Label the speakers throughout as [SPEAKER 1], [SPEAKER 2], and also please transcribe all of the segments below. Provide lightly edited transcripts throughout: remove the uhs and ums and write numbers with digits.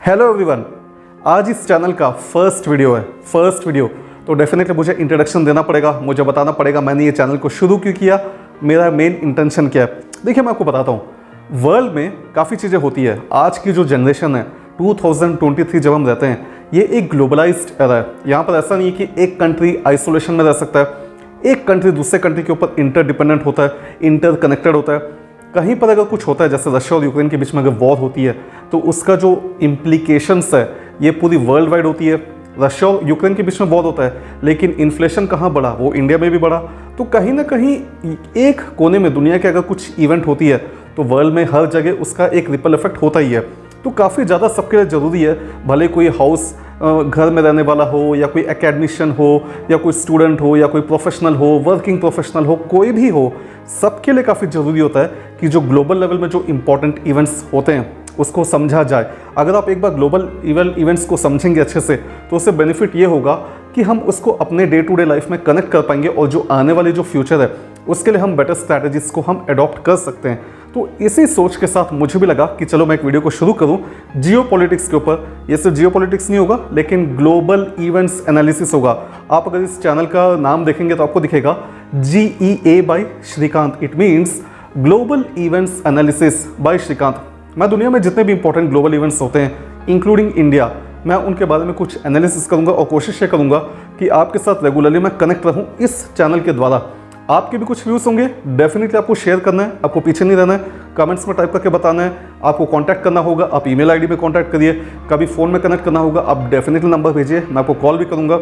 [SPEAKER 1] Hello everyone, आज इस channel का फर्स्ट वीडियो तो डेफिनेटली मुझे इंट्रोडक्शन देना पड़ेगा, मुझे बताना पड़ेगा मैंने ये चैनल को शुरू क्यों किया, मेरा मेन इंटेंशन क्या है। देखिए मैं आपको बताता हूँ, वर्ल्ड में काफ़ी चीज़ें होती है। आज की जो जनरेशन है 2023 जब हम रहते हैं, ये एक ग्लोबलाइज्ड एरा है। यहाँ पर ऐसा नहीं है कि एक कंट्री आइसोलेशन में रह सकता है, एक कंट्री दूसरे कंट्री के ऊपर इंटरडिपेंडेंट होता है, इंटरकनेक्टेड होता है। कहीं पर अगर कुछ होता है, जैसे रशिया और यूक्रेन के बीच में अगर वॉर होती है, तो उसका जो इम्प्लीकेशंस है ये पूरी वर्ल्ड वाइड होती है। रशिया और यूक्रेन के बीच में वॉर होता है, लेकिन इन्फ्लेशन कहाँ बढ़ा, वो इंडिया में भी बढ़ा। तो कहीं ना कहीं एक कोने में दुनिया के अगर कुछ इवेंट होती है तो वर्ल्ड में हर जगह उसका एक रिपल इफेक्ट होता ही है। तो काफ़ी ज़्यादा सबके लिए ज़रूरी है, भले कोई हाउस घर में रहने वाला हो, या कोई एकेडमिशियन हो, या कोई स्टूडेंट हो, या कोई प्रोफेशनल हो, वर्किंग प्रोफेशनल हो, कोई भी हो, सबके लिए काफ़ी ज़रूरी होता है कि जो ग्लोबल लेवल में जो इंपॉर्टेंट इवेंट्स होते हैं उसको समझा जाए। अगर आप एक बार ग्लोबल इवेंट्स को समझेंगे अच्छे से, तो उससे बेनिफिट ये होगा कि हम उसको अपने डे टू डे लाइफ में कनेक्ट कर पाएंगे, और जो आने वाली जो फ्यूचर है उसके लिए हम बेटर स्ट्रैटेजीज को हम अडॉप्ट कर सकते हैं। तो इसी सोच के साथ मुझे भी लगा कि चलो मैं एक वीडियो को शुरू करूं जियोपॉलिटिक्स के ऊपर। ये सिर्फ जियोपॉलिटिक्स नहीं होगा, लेकिन ग्लोबल इवेंट्स एनालिसिस होगा। आप अगर इस चैनल का नाम देखेंगे तो आपको दिखेगा GEA by Shrikant. It means global events analysis by Shrikant. मैं दुनिया में जितने भी इंपॉर्टेंट ग्लोबल इवेंट्स होते हैं, इंक्लूडिंग इंडिया, मैं उनके बारे में कुछ एनालिसिस करूंगा और कोशिश ये करूंगा कि आपके साथ रेगुलरली मैं कनेक्ट रहूं इस चैनल के द्वारा। आपके भी कुछ व्यूज़ होंगे, डेफिनेटली आपको शेयर करना है, आपको पीछे नहीं रहना है, कमेंट्स में टाइप करके बताना है। आपको कांटेक्ट करना होगा, आप ईमेल आईडी में कांटेक्ट करिए। कभी फ़ोन में कनेक्ट करना होगा, आप डेफिनेटली नंबर भेजिए, मैं आपको कॉल भी करूँगा।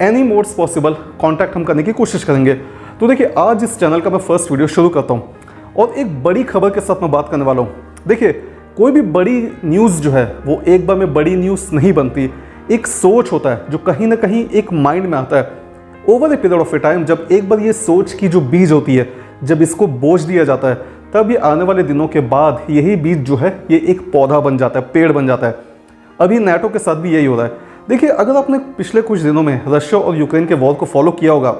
[SPEAKER 1] एनी मोड्स पॉसिबल कांटेक्ट हम करने की कोशिश करेंगे। तो देखिए, आज इस चैनल का मैं फर्स्ट वीडियो शुरू करता हूँ और एक बड़ी खबर के साथ मैं बात करने वाला हूँ। देखिए, कोई भी बड़ी न्यूज़ जो है वो एक बार में बड़ी न्यूज़ नहीं बनती। एक सोच होता है जो कहीं ना कहीं एक माइंड में आता है over a period of A time. जब एक बार ये सोच की जो बीज होती है, जब इसको बोझ दिया जाता है, तब ये आने वाले दिनों के बाद यही बीज जो है ये एक पौधा बन जाता है, पेड़ बन जाता है। अभी नाटो के साथ भी यही हो रहा है। देखिए, अगर आपने पिछले कुछ दिनों में रशिया और यूक्रेन के वॉर को फॉलो किया होगा,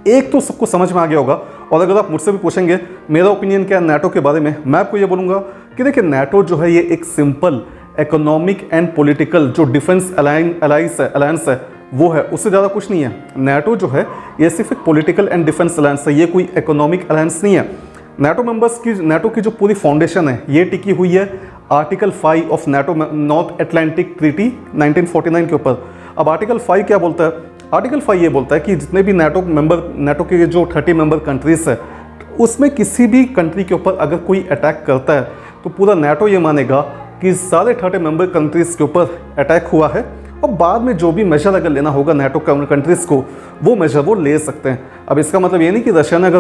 [SPEAKER 1] एक तो सबको समझ में आ गया होगा। और अगर आप मुझसे भी पूछेंगे मेरा ओपिनियन क्या है नाटो के बारे में, मैं आपको ये बोलूँगा कि देखिए, नाटो जो है ये एक सिंपल इकोनॉमिक एंड पॉलिटिकल जो डिफेंस अलायंस है वो है, उससे ज़्यादा कुछ नहीं है। नाटो जो है ये सिर्फ एक पॉलिटिकल एंड डिफेंस अलायंस है, ये कोई इकोनॉमिक अलायंस नहीं है। नाटो की जो पूरी फाउंडेशन है ये टिकी हुई है article 5 of NATO north Atlantic treaty 1949 के ऊपर। अब आर्टिकल 5 क्या बोलता है? आर्टिकल 5 ये बोलता है कि जितने भी नाटो के जो 30 मेंबर कंट्रीज है, उसमें किसी भी कंट्री के ऊपर अगर कोई अटैक करता है तो पूरा नाटो ये मानेगा कि सारे 30 मेंबर कंट्रीज के ऊपर अटैक हुआ है, और बाद में जो भी मेजर अगर लेना होगा नाटो कंट्रीज़ को, वो मेजर वो ले सकते हैं। अब इसका मतलब ये नहीं कि रशिया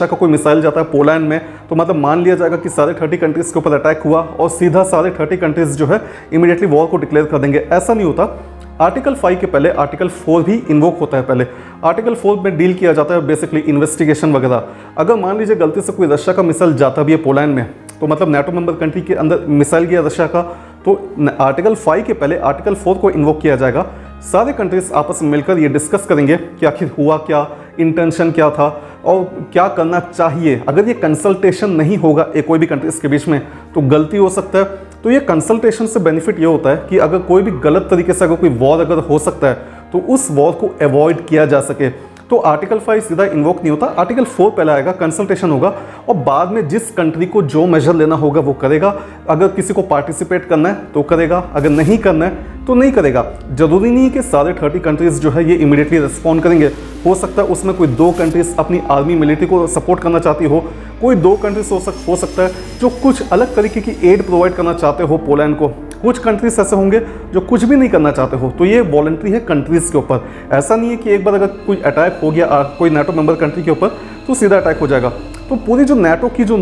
[SPEAKER 1] का कोई मिसाइल जाता है पोलैंड में, तो मतलब मान लिया जाएगा कि सारे 30 कंट्रीज़ के ऊपर अटैक हुआ और सीधा सारे 30 कंट्रीज़ जो है इमीडिएटली वॉर को डिक्लेयर कर देंगे, ऐसा नहीं होता। आर्टिकल 5 के पहले आर्टिकल 4 भी इन्वोक होता है। पहले आर्टिकल 4 में डील किया जाता है बेसिकली इन्वेस्टिगेशन वगैरह। अगर मान लीजिए गलती से कोई रशिया का मिसाइल जाता भी है पोलैंड में, तो मतलब नाटो मेंबर कंट्री के अंदर मिसाइल गया रशिया का, तो आर्टिकल 5 के पहले आर्टिकल 4 को इन्वोक किया जाएगा। सारे कंट्रीज आपस में मिलकर ये डिस्कस करेंगे कि आखिर हुआ क्या, इंटेंशन क्या था और क्या करना चाहिए। अगर ये कंसल्टेशन नहीं होगा कोई भी कंट्रीज के बीच में, तो गलती हो सकता है। तो ये कंसल्टेशन से बेनिफिट ये होता है कि अगर कोई भी गलत तरीके से अगर कोई वॉर अगर हो सकता है, तो उस वॉर को अवॉइड किया जा सके। तो आर्टिकल 5 सीधा इन्वोक नहीं होता, आर्टिकल 4 पहले आएगा, कंसल्टेशन होगा, और बाद में जिस कंट्री को जो मेजर लेना होगा वो करेगा। अगर किसी को पार्टिसिपेट करना है तो करेगा, अगर नहीं करना है तो नहीं करेगा। जरूरी नहीं है कि सारे 30 कंट्रीज जो है ये इमीडिएटली रिस्पॉन्ड करेंगे। हो सकता है उसमें कोई 2 कंट्रीज अपनी आर्मी मिलिट्री को सपोर्ट करना चाहती हो, कोई 2 कंट्रीज हो सकता है जो कुछ अलग तरीके की एड प्रोवाइड करना चाहते हो पोलैंड को। कुछ कंट्रीज ऐसे होंगे जो कुछ भी नहीं करना चाहते हो। तो ये वॉलंटरी है कंट्रीज के ऊपर। ऐसा नहीं है कि एक बार अगर कोई अटैक हो गया कोई नाटो मेंबर कंट्री के ऊपर तो सीधा अटैक हो जाएगा। तो पूरी जो नाटो की जो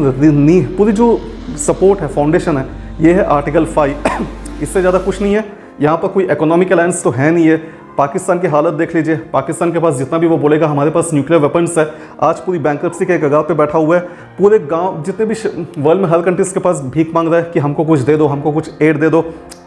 [SPEAKER 1] पूरी जो सपोर्ट है, फाउंडेशन है, ये है आर्टिकल 5। इससे ज़्यादा कुछ नहीं है। यहाँ पर कोई इकोनॉमिक अलायंस तो है नहीं है। पाकिस्तान की हालत देख लीजिए, पाकिस्तान के पास जितना भी वो बोलेगा हमारे पास न्यूक्लियर वेपन्स है, आज पूरी बैंक्रप्सी के कगार पे बैठा हुआ है। पूरे गांव जितने भी वर्ल्ड में हर कंट्रीज के पास भीख मांग रहा है कि हमको कुछ दे दो, हमको कुछ एड दे दो।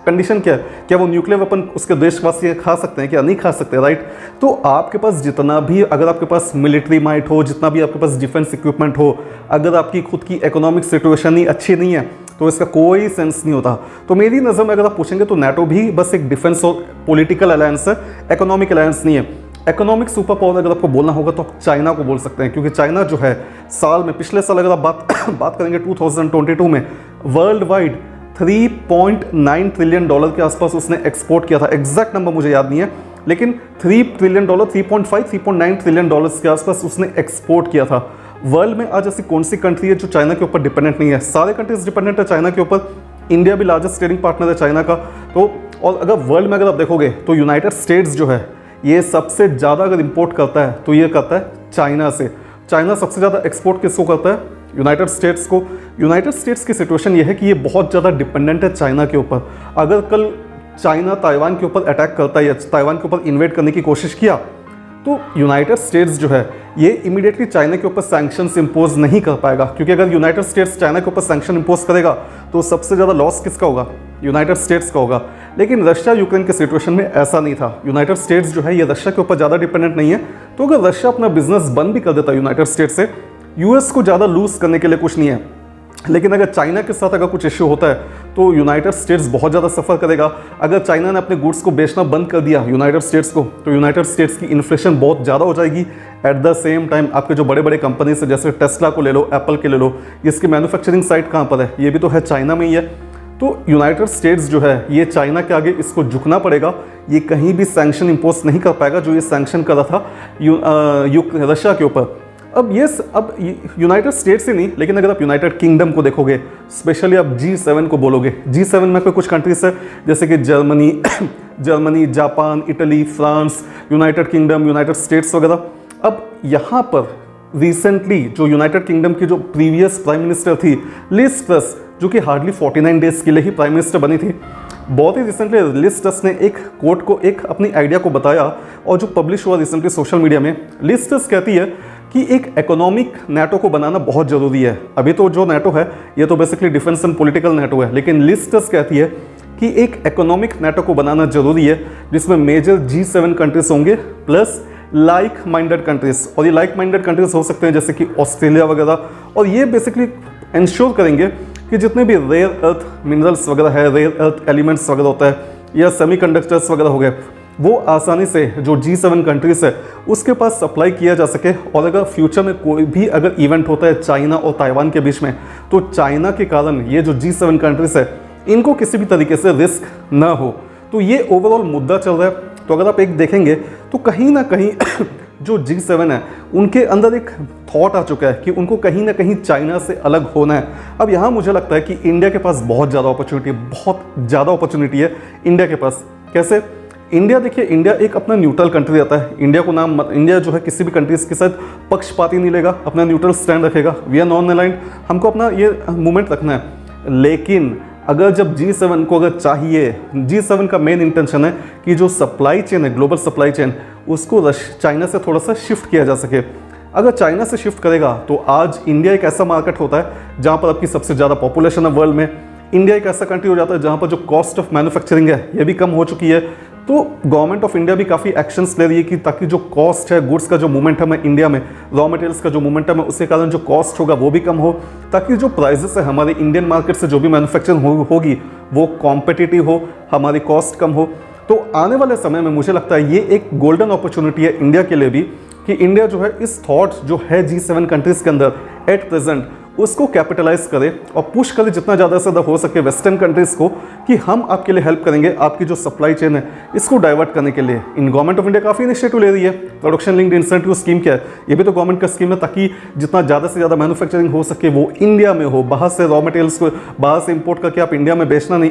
[SPEAKER 1] कंडीशन क्या है? क्या वो न्यूक्लियर वेपन उसके देशवासी खा सकते हैं? क्या नहीं खा सकते? राइट। तो आपके पास जितना भी, अगर आपके पास मिलिट्री माइट हो, जितना भी आपके पास डिफेंस इक्विपमेंट हो, अगर आपकी खुद की इकोनॉमिक सिचुएशन ही अच्छी नहीं है, तो इसका कोई सेंस नहीं होता। तो मेरी नज़र में अगर आप पूछेंगे तो नाटो भी बस एक डिफेंस और पॉलिटिकल अलायंस है, इकोनॉमिक अलायंस नहीं है। इकोनॉमिक सुपर पावर अगर आपको बोलना होगा तो आप चाइना को बोल सकते हैं, क्योंकि चाइना जो है साल में, पिछले साल अगर आप बात करेंगे 2022 में, वर्ल्ड वाइड $3.9 ट्रिलियन के आसपास उसने एक्सपोर्ट किया था। एग्जैक्ट नंबर मुझे याद नहीं है, लेकिन $3 ट्रिलियन, 3.5, 3.9 ट्रिलियन के आसपास उसने एक्सपोर्ट किया था। वर्ल्ड में आज ऐसी कौन सी कंट्री है जो चाइना के ऊपर डिपेंडेंट नहीं है? सारे कंट्रीज डिपेंडेंट है चाइना के ऊपर। इंडिया भी लार्जेस्ट ट्रेडिंग पार्टनर है चाइना का। तो और अगर वर्ल्ड में अगर आप देखोगे तो यूनाइटेड स्टेट्स जो है ये सबसे ज़्यादा अगर इंपोर्ट करता है तो ये करता है चाइना से। चाइना सबसे ज़्यादा एक्सपोर्ट किसको करता है? यूनाइटेड स्टेट्स को। यूनाइटेड स्टेट्स की सिचुएशन ये है कि ये बहुत ज़्यादा डिपेंडेंट है चाइना के ऊपर। अगर कल चाइना ताइवान के ऊपर अटैक करता है या ताइवान के ऊपर इन्वेड करने की कोशिश किया तो यूनाइटेड स्टेट्स जो है ये इमीडिएटली चाइना के ऊपर सैंक्शंस इंपोज नहीं कर पाएगा, क्योंकि अगर यूनाइटेड स्टेट्स चाइना के ऊपर सैंक्शन इंपोज करेगा तो सबसे ज़्यादा लॉस किसका होगा? यूनाइटेड स्टेट्स का होगा। लेकिन रशिया यूक्रेन के सिचुएशन में ऐसा नहीं था। यूनाइटेड स्टेट्स जो है ये रशिया के ऊपर ज़्यादा डिपेंडेंट नहीं है। तो अगर रशिया अपना बिजनेस बंद भी कर देता यूनाइटेड स्टेट्स से, यूएस को ज़्यादा लूज करने के लिए कुछ नहीं है। लेकिन अगर चाइना के साथ अगर कुछ इश्यू होता है तो यूनाइटेड स्टेट्स बहुत ज़्यादा सफ़र करेगा। अगर चाइना ने अपने गुड्स को बेचना बंद कर दिया यूनाइटेड स्टेट्स को, तो यूनाइटेड स्टेट्स की इन्फ्लेशन बहुत ज़्यादा हो जाएगी। एट द सेम टाइम आपके जो बड़े बड़े कंपनीज है, जैसे टेस्ला को ले लो, एप्पल के ले लो, इसकी मैन्युफैक्चरिंग साइट कहाँ पर है? ये भी तो है चाइना में ही है। तो यूनाइटेड स्टेट्स जो है ये चाइना के आगे इसको झुकना पड़ेगा। ये कहीं भी सैंक्शन इंपोज नहीं कर पाएगा जो ये सैंक्शन कर रहा था रशिया के ऊपर। अब यूनाइटेड स्टेट्स ही नहीं, लेकिन अगर आप यूनाइटेड किंगडम को देखोगे, स्पेशली आप G7 को बोलोगे, G7 में कुछ कंट्रीज है जैसे कि Germany, Japan, Italy, France, United kingdom, United states वगैरह। अब यहाँ पर रिसेंटली जो यूनाइटेड किंगडम की जो प्रीवियस प्राइम मिनिस्टर थी लिज ट्रस, जो कि हार्डली 49 डेज के लिए ही प्राइम मिनिस्टर बनी थी, बहुत ही रिसेंटली लिज ट्रस ने एक कोट को, एक अपनी आइडिया को बताया और जो पब्लिश हुआ रिसेंटली सोशल मीडिया में। लिज ट्रस कहती है कि एक इकोनॉमिक नाटो को बनाना बहुत ज़रूरी है। अभी तो जो नाटो है ये तो basically defence and political NATO है, लेकिन लिज ट्रस कहती है कि एक इकोनॉमिक नाटो को बनाना जरूरी है जिसमें मेजर G7 कंट्रीज होंगे प्लस लाइक माइंडेड कंट्रीज। और ये लाइक माइंडेड कंट्रीज हो सकते हैं जैसे कि ऑस्ट्रेलिया वगैरह। और ये बेसिकली इंश्योर करेंगे कि जितने भी रेयर अर्थ मिनरल्स वगैरह है, रेयर अर्थ एलिमेंट्स वगैरह होता है या सेमीकंडक्टर्स वगैरह हो गए, वो आसानी से जो G7 कंट्रीज है उसके पास सप्लाई किया जा सके। और अगर फ्यूचर में कोई भी अगर इवेंट होता है चाइना और ताइवान के बीच में, तो चाइना के कारण ये जो G7 कंट्रीज है इनको किसी भी तरीके से रिस्क ना हो। तो ये ओवरऑल मुद्दा चल रहा है। तो अगर आप एक देखेंगे तो कहीं ना कहीं जो G7 है उनके अंदर एक थॉट आ चुका है कि उनको कहीं ना कहीं चाइना से अलग होना है। अब यहाँ मुझे लगता है कि इंडिया के पास बहुत ज़्यादा अपॉर्चुनिटी है इंडिया के पास। कैसे? इंडिया, देखिए इंडिया एक अपना न्यूट्रल कंट्री रहता है। इंडिया जो है किसी भी कंट्रीज के साथ पक्षपाती नहीं लेगा, अपना न्यूट्रल स्टैंड रखेगा। वी आर नॉन अलाइंड, हमको अपना ये मूवमेंट रखना है। लेकिन अगर जब G7 को अगर चाहिए, G7 का मेन इंटेंशन है कि जो सप्लाई चेन है, ग्लोबल सप्लाई चेन, उसको चाइना से थोड़ा सा शिफ्ट किया जा सके। अगर चाइना से शिफ्ट करेगा तो आज इंडिया एक ऐसा मार्केट होता है जहाँ पर आपकी सबसे ज़्यादा पॉपुलेशन है वर्ल्ड में। इंडिया एक ऐसा कंट्री हो जाता है जहाँ पर जो कॉस्ट ऑफ मैन्युफैक्चरिंग है ये भी कम हो चुकी है। तो गवर्नमेंट ऑफ इंडिया भी काफ़ी एक्शंस ले रही है कि ताकि जो कॉस्ट है, गुड्स का जो मोमेंटम है इंडिया में, रॉ मटेरियल्स का जो मोमेंटम है, उसके कारण जो कॉस्ट होगा वो भी कम हो, ताकि जो प्राइजेस है हमारे इंडियन मार्केट से जो भी मैन्युफैक्चरिंग होगी वो कॉम्पिटिटिव हो, हमारी कॉस्ट कम हो। तो आने वाले समय में मुझे लगता है ये एक गोल्डन अपॉर्चुनिटी है इंडिया के लिए भी कि इंडिया जो है इस थॉट जो है G7 कंट्रीज़ के अंदर एट प्रेजेंट उसको कैपिटलाइज करे और पुश करे जितना ज़्यादा से ज़्यादा हो सके वेस्टर्न कंट्रीज़ को कि हम आपके लिए हेल्प करेंगे, आपकी जो सप्लाई चेन है इसको डाइवर्ट करने के लिए। इन गवर्नमेंट ऑफ इंडिया काफ़ी इनिशिएटिव ले रही है। प्रोडक्शन लिंक्ड इंसेंटिव स्कीम क्या है? ये भी तो गवर्नमेंट का स्कीम है ताकि जितना ज़्यादा से ज़्यादा मैन्युफैक्चरिंग हो सके वो इंडिया में हो, बाहर से रॉ मटेरियल्स को बाहर से इम्पोर्ट करके आप इंडिया में बेचना नहीं।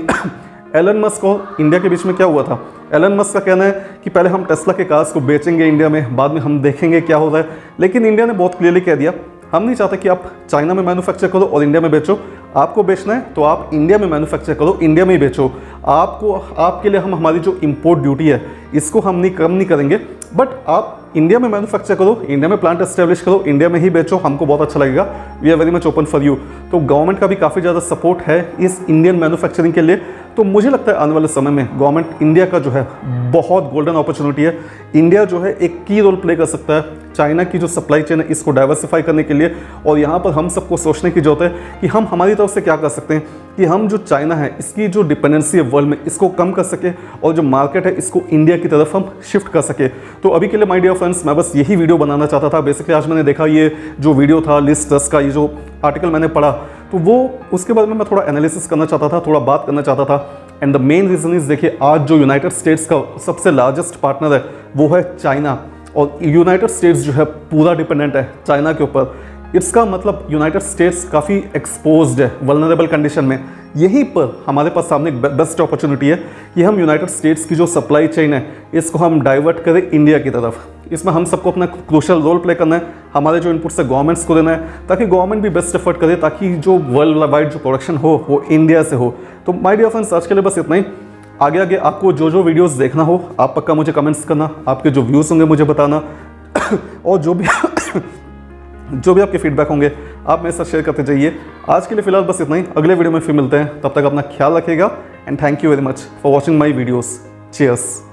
[SPEAKER 1] एलन मस्क और इंडिया के बीच में क्या हुआ था? एलन मस्क का कहना है कि पहले हम टेस्ला के कार्स को बेचेंगे इंडिया में, बाद में हम देखेंगे क्या हो रहा है। लेकिन इंडिया ने बहुत क्लियरली कह दिया हम नहीं चाहते कि आप चाइना में मैन्युफैक्चर करो और इंडिया में बेचो। आपको बेचना है तो आप इंडिया में मैन्युफैक्चर करो, इंडिया में ही बेचो। आपके लिए हम हमारी जो इंपोर्ट ड्यूटी है इसको हम कम नहीं करेंगे, बट आप इंडिया में मैन्युफैक्चर करो, इंडिया में प्लांट एस्टेब्लिश करो, इंडिया में ही बेचो, हमको बहुत अच्छा लगेगा। We are very much open for you. तो गवर्नमेंट का भी काफ़ी ज़्यादा सपोर्ट है इस इंडियन मैन्युफैक्चरिंग के लिए। तो मुझे लगता है आने वाले समय में गवर्नमेंट इंडिया का जो है बहुत गोल्डन अपॉर्चुनिटी है। इंडिया जो है एक की रोल प्ले कर सकता है चाइना की जो सप्लाई चेन है इसको डाइवर्सिफाई करने के लिए। और यहाँ पर हम सबको सोचने की जरूरत है कि हम हमारी तरफ से क्या कर सकते हैं कि हम जो चाइना है इसकी जो डिपेंडेंसी है वर्ल्ड में इसको कम कर सके और जो मार्केट है इसको इंडिया की तरफ हम शिफ्ट कर सके। तो अभी के लिए माय डियर फ्रेंड्स मैं बस यही वीडियो बनाना चाहता था। बेसिकली आज मैंने देखा ये जो वीडियो था लिस्ट 10 का, ये जो आर्टिकल मैंने पढ़ा तो वो उसके बारे में मैं थोड़ा एनालिसिस करना चाहता था, थोड़ा बात करना चाहता था। And the main reason is देखिए आज जो यूनाइटेड स्टेट्स का सबसे लार्जेस्ट पार्टनर है वो है चाइना। और यूनाइटेड स्टेट्स जो है पूरा डिपेंडेंट है चाइना के ऊपर। इसका मतलब यूनाइटेड स्टेट्स काफ़ी एक्सपोज्ड है वल्नरेबल कंडीशन में। यहीं पर हमारे पास सामने एक बेस्ट अपॉर्चुनिटी है कि हम यूनाइटेड स्टेट्स की जो सप्लाई चेन है इसको हम डाइवर्ट करें इंडिया की तरफ। इसमें हम सबको अपना क्रूशल रोल प्ले करना है, हमारे जो इनपुट्स है गवर्नमेंट्स को देना है ताकि गवर्नमेंट भी बेस्ट एफर्ट करे ताकि जो वर्ल्ड वाइड जो प्रोडक्शन हो वो इंडिया से हो। तो माय डियर फ्रेंड्स आज के लिए बस इतना ही। आगे आगे आपको जो जो वीडियोस देखना हो आप पक्का मुझे कमेंट्स करना, आपके जो व्यूज़ होंगे मुझे बताना और जो भी आपके फीडबैक होंगे आप मेरे साथ शेयर करते जाइए। आज के लिए फिलहाल बस इतना ही, अगले वीडियो में फिर मिलते हैं। तब तक अपना ख्याल रखिएगा and thank you very much for watching my videos. Cheers.